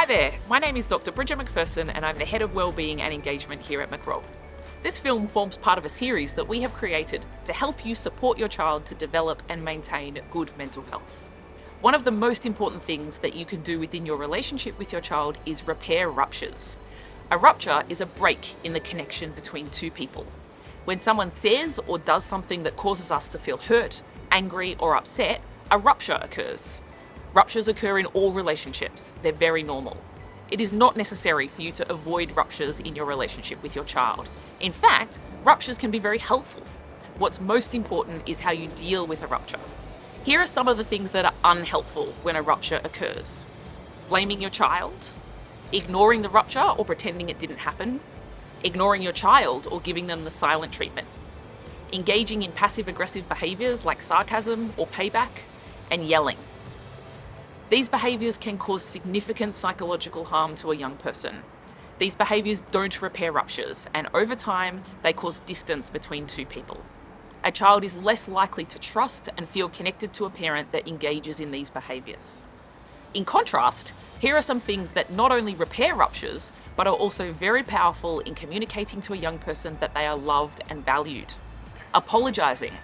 there, my name is Dr. Bridget McPherson and I'm the Head of Wellbeing and Engagement here at Mac.Rob. This film forms part of a series that we have created to help you support your child to develop and maintain good mental health. One of the most important things that you can do within your relationship with your child is repair ruptures. A rupture is a break in the connection between two people. When someone says or does something that causes us to feel hurt, angry, or upset, a rupture occurs. Ruptures occur in all relationships. They're very normal. It is not necessary for you to avoid ruptures in your relationship with your child. In fact, ruptures can be very helpful. What's most important is how you deal with a rupture. Here are some of the things that are unhelpful when a rupture occurs. Blaming your child, ignoring the rupture or pretending it didn't happen, ignoring your child or giving them the silent treatment, engaging in passive-aggressive behaviors like sarcasm or payback, and yelling. These behaviors can cause significant psychological harm to a young person. These behaviors don't repair ruptures, and over time, they cause distance between two people. A child is less likely to trust and feel connected to a parent that engages in these behaviors. In contrast, here are some things that not only repair ruptures, but are also very powerful in communicating to a young person that they are loved and valued. Apologizing,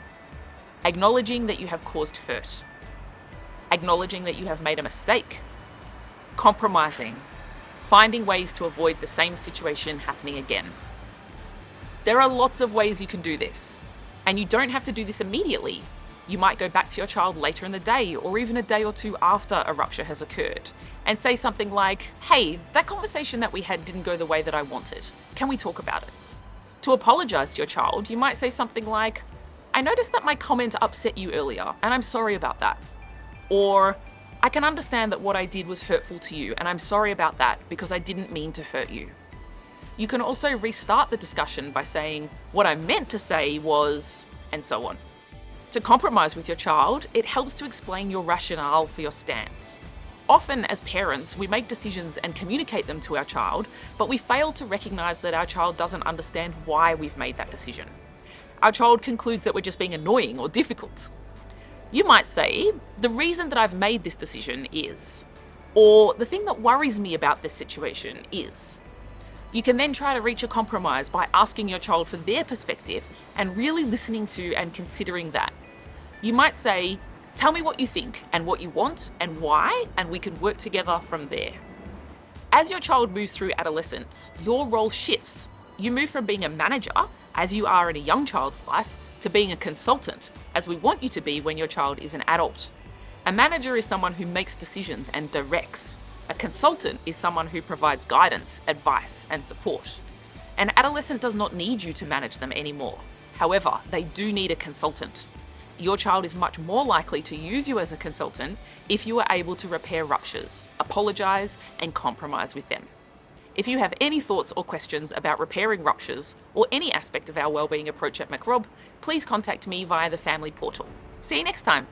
acknowledging that you have caused hurt, acknowledging that you have made a mistake, compromising, finding ways to avoid the same situation happening again. There are lots of ways you can do this, and you don't have to do this immediately. You might go back to your child later in the day or even a day or two after a rupture has occurred and say something like, "Hey, that conversation that we had didn't go the way that I wanted. Can we talk about it?" To apologize to your child, you might say something like, "I noticed that my comment upset you earlier, and I'm sorry about that." Or, "I can understand that what I did was hurtful to you, and I'm sorry about that because I didn't mean to hurt you." You can also restart the discussion by saying, "What I meant to say was," and so on. To compromise with your child, it helps to explain your rationale for your stance. Often, as parents, we make decisions and communicate them to our child, but we fail to recognize that our child doesn't understand why we've made that decision. Our child concludes that we're just being annoying or difficult. You might say, "The reason that I've made this decision is," or "the thing that worries me about this situation is." You can then try to reach a compromise by asking your child for their perspective and really listening to and considering that. You might say, "Tell me what you think and what you want and why, and we can work together from there." As your child moves through adolescence, your role shifts. You move from being a manager, as you are in a young child's life, to being a consultant, as we want you to be when your child is an adult. A manager is someone who makes decisions and directs. A consultant is someone who provides guidance, advice, and support. An adolescent does not need you to manage them anymore. However, they do need a consultant. Your child is much more likely to use you as a consultant if you are able to repair ruptures, apologize, and compromise with them. If you have any thoughts or questions about repairing ruptures or any aspect of our wellbeing approach at Mac.Rob, please contact me via the family portal. See you next time.